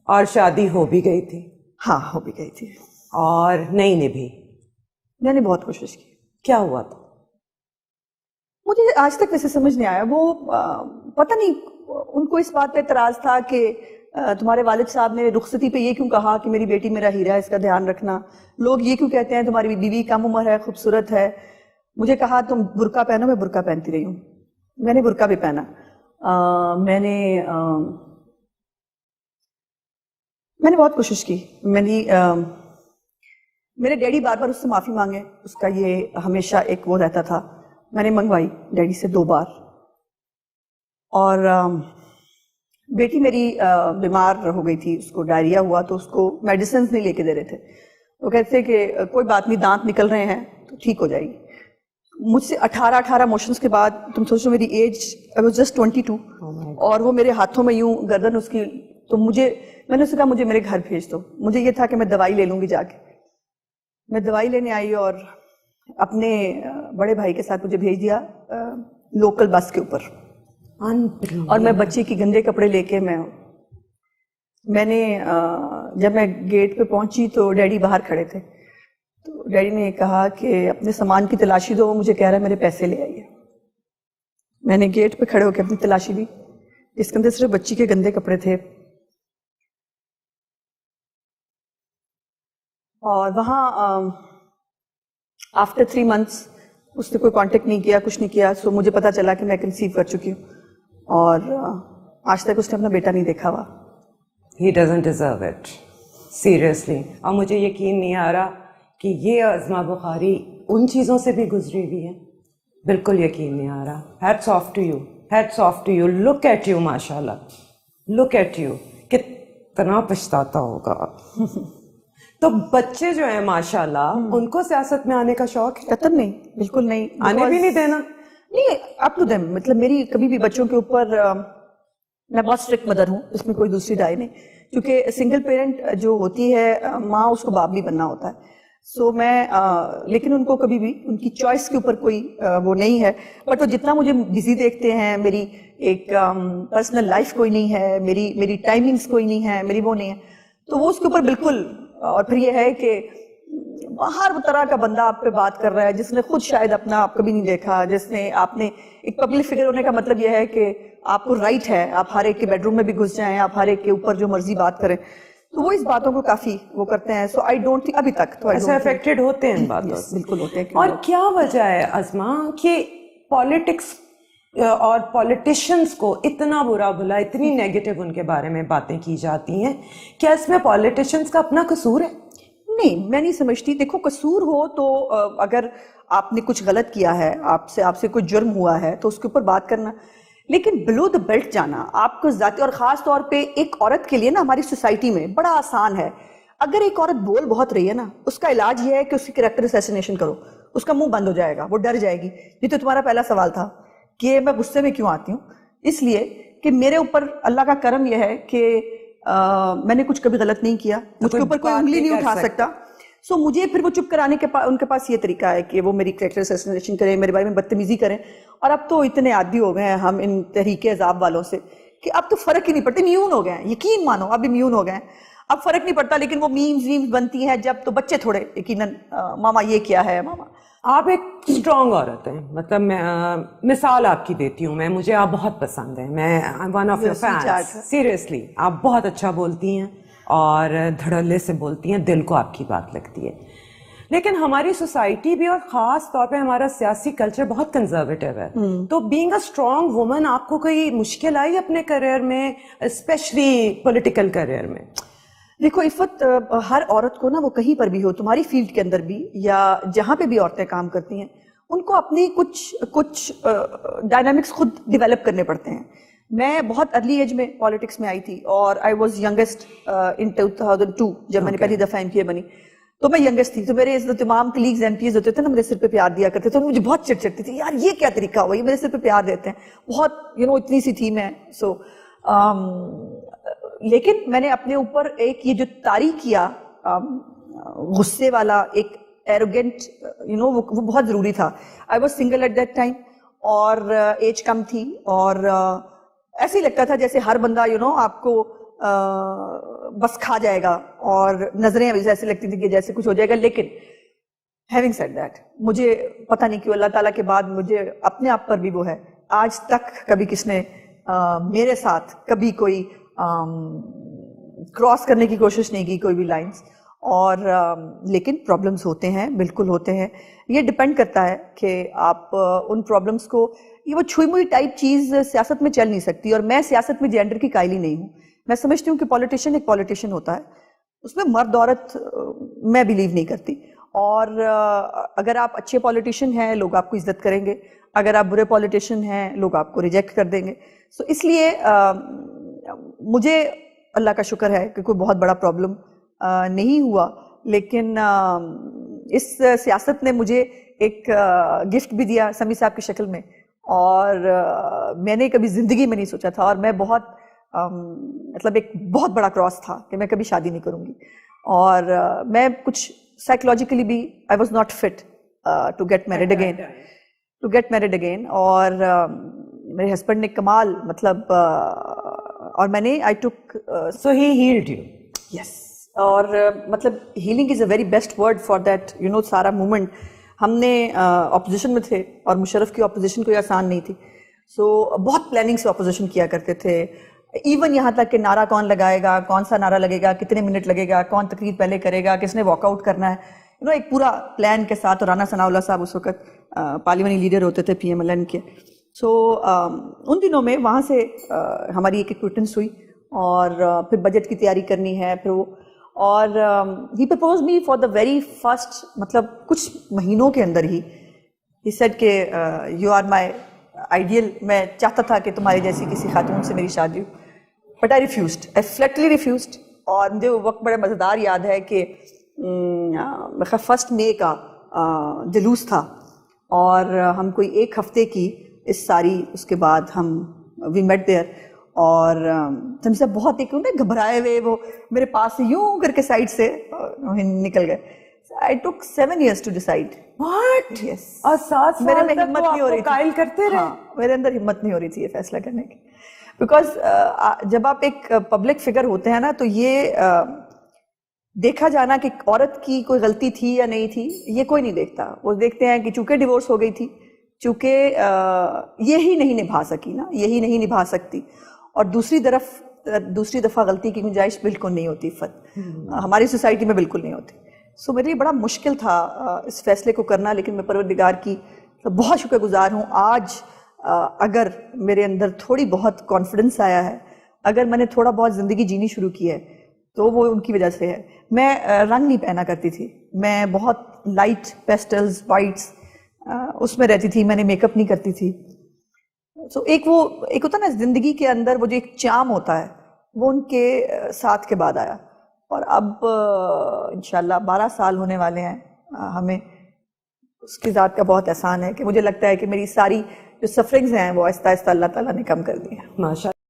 اور شادی ہو بھی گئی تھی؟ ہاں ہو بھی گئی تھی. اور نہیں نبھی؟ میں نے بہت کوشش کی. کیا ہوا تھا؟ مجھے آج تک ویسے سمجھ نہیں آیا. وہ پتہ نہیں ان کو اس بات پہ اعتراض تھا کہ تمہارے والد صاحب نے رخصتی پہ یہ کیوں کہا کہ میری بیٹی میرا ہیرا ہے, اس کا دھیان رکھنا. لوگ یہ کیوں کہتے ہیں تمہاری بیوی کم عمر ہے, خوبصورت ہے. مجھے کہا تم برقع پہنو, میں برقع پہنتی رہی ہوں. میں نے برقع بھی پہنا. میں نے بہت کوشش کی. میرے ڈیڈی بار بار اس سے معافی مانگے, اس کا یہ ہمیشہ ایک وہ رہتا تھا. میں نے منگوائی ڈیڈی سے 2 بار. اور بیٹی میری بیمار ہو گئی تھی, اس کو ڈائریا ہوا, تو اس کو میڈیسنز نہیں لے کے دے رہے تھے. وہ کہتے کہ کوئی بات نہیں, دانت نکل رہے ہیں تو ٹھیک ہو جائے گی. مجھ سے 18 موشنز کے بعد, تم سوچو میری ایج I was just 22, اور وہ میرے ہاتھوں میں یوں گردن اس کی. تو میں نے اسے کہا مجھے میرے گھر بھیج دو. مجھے یہ تھا کہ میں دوائی لے لوں گی جا کے. میں دوائی لینے آئی اور اپنے بڑے بھائی کے ساتھ مجھے بھیج دیا لوکل بس کے اوپر. اور میں بچے کی گندے کپڑے لے کے میں نے جب میں گیٹ پہ پہنچی تو ڈیڈی باہر کھڑے تھے. تو ڈیڈی نے کہا کہ اپنے سامان کی تلاشی دو, مجھے کہہ رہا ہے میرے پیسے لے آئیے. میں نے گیٹ پہ کھڑے ہو کے اپنی تلاشی دی, جس کے اندر صرف بچی کے گندے کپڑے تھے. اور وہاں آفٹر 3 months اس نے کوئی کانٹیکٹ نہیں کیا, کچھ نہیں کیا. سو مجھے پتا چلا کہ میں کنسیو کر چکی ہوں, اور آج تک اس نے اپنا بیٹا نہیں دیکھا ہوا. He doesn't deserve it. Seriously. اور مجھے یقین نہیں آ رہا کہ یہ عظمہ بخاری ان چیزوں سے بھی گزری ہوئی ہے. بالکل یقین نہیں آ رہا. Hats off to you. Hats off to you. Look at you, ماشاءاللہ. Look at you. کتنا پچھتاتا ہوگا. تو بچے جو ہیں ماشاءاللہ, ان کو سیاست میں آنے کا شوق ہے؟ قطعاً نہیں, بالکل نہیں. آنے بھی نہیں دینا؟ نہیں, اپ ٹو دیم. مطلب میری کبھی بھی بچوں کے اوپر, میں بہت اسٹرکٹ مدر ہوں, اس میں کوئی دوسری رائے نہیں. کیونکہ سنگل پیرنٹ جو ہوتی ہے ماں, اس کو باپ بھی بننا ہوتا ہے. سو میں لیکن ان کو کبھی بھی ان کی چوائس کے اوپر کوئی وہ نہیں ہے. بٹ وہ جتنا مجھے بزی دیکھتے ہیں, میری ایک پرسنل لائف کوئی نہیں ہے, میری ٹائمنگز کوئی نہیں ہے, میری وہ نہیں ہے, تو وہ اس کے اوپر بالکل. اور پھر یہ ہے کہ ہر طرح کا بندہ آپ پہ بات کر رہا ہے, جس نے خود شاید اپنا آپ کبھی نہیں دیکھا, جس نے آپ نے ایک پبلک فگر ہونے کا مطلب یہ ہے کہ آپ کو رائٹ ہے, آپ ہر ایک کے بیڈ روم میں بھی گھس جائیں, آپ ہر ایک کے اوپر جو مرضی بات کریں. تو وہ اس باتوں کو کافی وہ کرتے ہیں. سو آئی ڈونٹ تھنک ابھی تک تو ایسا افیکٹڈ ہوتے ہیں ان باتوں سے. بالکل ہوتے ہیں. اور کیا وجہ ہے عظمہ کہ پالیٹکس اور پولیٹیشینس کو اتنا برا بھلا, اتنی نیگیٹو ان کے بارے میں باتیں کی جاتی ہیں؟ کیا اس میں پولیٹیشینس کا اپنا قصور ہے؟ نہیں, میں نہیں سمجھتی. دیکھو قصور ہو تو اگر آپ نے کچھ غلط کیا ہے, آپ سے کوئی جرم ہوا ہے, تو اس کے اوپر بات کرنا. لیکن بلو دا بیلٹ جانا آپ کو ذاتی, اور خاص طور پہ ایک عورت کے لیے نا, ہماری سوسائٹی میں بڑا آسان ہے. اگر ایک عورت بول بہت رہی ہے نا, اس کا علاج یہ ہے کہ اس کی کریکٹر اسیسینیشن کرو, اس کا منہ بند ہو جائے گا, وہ ڈر جائے گی. یہ تو تمہارا پہلا سوال تھا کہ میں غصے میں کیوں آتی ہوں. اس لیے کہ میرے اوپر اللہ کا کرم یہ ہے کہ میں نے کچھ کبھی غلط نہیں کیا, مجھ کے اوپر کوئی انگلی نہیں اٹھا سکتا. سو مجھے پھر وہ چپ کرانے کے ان کے پاس یہ طریقہ ہے کہ وہ میری کریکٹر اسیسینیشن کریں, میرے بارے میں بدتمیزی کریں. اور اب تو اتنے عادی ہو گئے ہیں ہم ان تحریک عذاب والوں سے کہ اب تو فرق ہی نہیں پڑتا, امیون ہو گئے ہیں. یقین مانو اب امیون ہو گئے ہیں, اب فرق نہیں پڑتا. لیکن وہ میمز بنتی ہیں جب, تو بچے تھوڑے یقیناً ماما یہ کیا ہے ماما. آپ ایک اسٹرانگ عورت ہیں, مطلب میں مثال آپ کی دیتی ہوں. مجھے آپ بہت پسند ہیں, میں one of your fans. Seriously آپ بہت اچھا بولتی ہیں اور دھڑلے سے بولتی ہیں, دل کو آپ کی بات لگتی ہے. لیکن ہماری سوسائٹی بھی اور خاص طور پہ ہمارا سیاسی کلچر بہت کنزرویٹو ہے. تو بینگ اے اسٹرانگ وومن آپ کو کوئی مشکل آئی اپنے کریئر میں, اسپیشلی پولیٹیکل کریئر میں؟ دیکھو اس وقت ہر عورت کو نا, وہ کہیں پر بھی ہو, تمہاری فیلڈ کے اندر بھی یا جہاں پہ بھی عورتیں کام کرتی ہیں, ان کو اپنی کچھ ڈائنامکس خود ڈیولپ کرنے پڑتے ہیں. میں بہت ارلی ایج میں پالیٹکس میں آئی تھی, اور آئی واز ینگسٹ ان 2002 جب میں نے پہلی دفعہ ایم پی اے بنی. تو میں ینگسٹ تھی, تو میرے تمام کلیگز ایم پیز ہوتے تھے نا, میرے سر پہ پیار دیا کرتے تھے. مجھے بہت چڑچڑتی تھی, یار یہ کیا طریقہ ہوا, یہ میرے سر پہ پیار دیتے ہیں. بہت اتنی سی تھی میں. سو لیکن میں نے اپنے اوپر ایک یہ جو طاری کیا غصے والا, ایک ایروگینٹ وہ بہت ضروری تھا. I was single at that time, اور ایج کم تھی, اور ایسے ہی لگتا تھا جیسے ہر بندہ آپ کو بس کھا جائے گا اور نظریں ایسے لگتی تھی کہ جیسے کچھ ہو جائے گا. لیکن having said that, مجھے پتہ نہیں کیوں اللہ تعالیٰ کے بعد مجھے اپنے آپ پر بھی وہ ہے, آج تک کبھی کس نے میرے ساتھ کبھی کوئی کراس کرنے کی کوشش نہیں کی, کوئی بھی لائنز. اور لیکن پرابلمز ہوتے ہیں, بالکل ہوتے ہیں. یہ ڈپینڈ کرتا ہے کہ آپ ان پرابلمز کو, یہ وہ چھوئی موئی ٹائپ چیز سیاست میں چل نہیں سکتی. اور میں سیاست میں جینڈر کی قائل ہی نہیں ہوں. میں سمجھتی ہوں کہ پولیٹیشین ایک پولیٹیشین ہوتا ہے, اس میں مرد عورت میں بلیو نہیں کرتی. اور اگر آپ اچھے پولیٹیشین ہیں لوگ آپ کو عزت کریں گے, اگر آپ برے پولیٹیشین ہیں لوگ آپ کو ریجیکٹ کر دیں گے. سو اس لیے مجھے اللہ کا شکر ہے کہ کوئی بہت بڑا پرابلم نہیں ہوا. لیکن اس سیاست نے مجھے ایک گفٹ بھی دیا سمیع صاحب کی شکل میں, اور میں نے کبھی زندگی میں نہیں سوچا تھا, اور میں بہت مطلب ایک بہت بڑا کراس تھا کہ میں کبھی شادی نہیں کروں گی. اور میں کچھ سائیکولوجیکلی بھی I was not fit to get married again. اور میرے ہسبینڈ نے کمال مطلب, اور میں نے آئی ٹک سو ہی ہیلڈ یو. یس. اور مطلب healing is a very best word for that. You know سارا مومنٹ ہم نے اپوزیشن میں تھے, اور مشرف کی اپوزیشن کوئی آسان نہیں تھی. سو بہت پلاننگ سے اپوزیشن کیا کرتے تھے, ایون یہاں تک کہ نعرہ کون لگائے گا, کون سا نعرہ لگے گا, کتنے منٹ لگے گا, کون تقریر پہلے کرے گا, کس نے واک آؤٹ کرنا ہے, یو نو ایک پورا پلان کے ساتھ. اور رانا ثناء اللہ صاحب اس وقت پارلیمانی لیڈر ہوتے تھے PMLN کے. سو ان دنوں میں وہاں سے ہماری ایک ایکوٹنس ہوئی, اور پھر بجٹ کی تیاری کرنی ہے پھر وہ. اور ہی propose me for the very first, مطلب کچھ مہینوں کے اندر ہی سیڈ کہ یو آر مائی آئیڈیل. میں چاہتا تھا کہ تمہاری جیسی کسی خاتون سے میری شادی ہو, but I refused, I flatly refused. اور مجھے وہ وقت بڑے مزیدار یاد ہے کہ فرسٹ مے کا جلوس تھا, اور ہم کوئی ایک ہفتے کی اس ساری, اس کے بعد ہم وی میٹ دیئر. اور ہم سب بہت ایک گھبرائے ہوئے, وہ میرے پاس سے یوں کر کے سائڈ سے نکل گئے. I took 7 years to decide. What? Yes. اور 7 میرے سال میں تک ہمت نہیں ہو رہی قائل کرتے رہے. میرے اندر ہمت نہیں ہو رہی تھی یہ فیصلہ کرنے کی. بیکاز جب آپ ایک پبلک فگر ہوتے ہیں نا, تو یہ دیکھا جانا کہ عورت کی کوئی غلطی تھی یا نہیں تھی, یہ کوئی نہیں دیکھتا. وہ دیکھتے ہیں کہ چونکہ ڈیورس ہو گئی تھی, چونکہ یہی نہیں نبھا سکی نا, یہی نہیں نبھا سکتی. اور دوسری دفعہ غلطی کی گنجائش بالکل نہیں ہوتی. ہماری سوسائٹی میں بالکل نہیں ہوتی. سو میرے لیے بڑا مشکل تھا اس فیصلے کو کرنا, لیکن میں پروردگار کی بہت شکر گزار ہوں. آج اگر میرے اندر تھوڑی بہت کانفیڈنس آیا ہے, اگر میں نے تھوڑا بہت زندگی جینی شروع کی ہے, تو وہ ان کی وجہ سے ہے. میں رنگ نہیں پہنا کرتی تھی, میں بہت لائٹ پیسٹلز, وائٹس اس میں رہتی تھی. میں نے میک اپ نہیں کرتی تھی. سو ایک ہوتا نا زندگی کے اندر وہ جو ایک چام ہوتا ہے, وہ ان کے ساتھ کے بعد آیا. اور اب انشاءاللہ 12 سال ہونے والے ہیں ہمیں. اس کی ذات کا بہت احسان ہے کہ مجھے لگتا ہے کہ میری ساری جو سفرنگز ہیں وہ آہستہ آہستہ اللہ تعالیٰ نے کم کر دی ہیں. ماشاء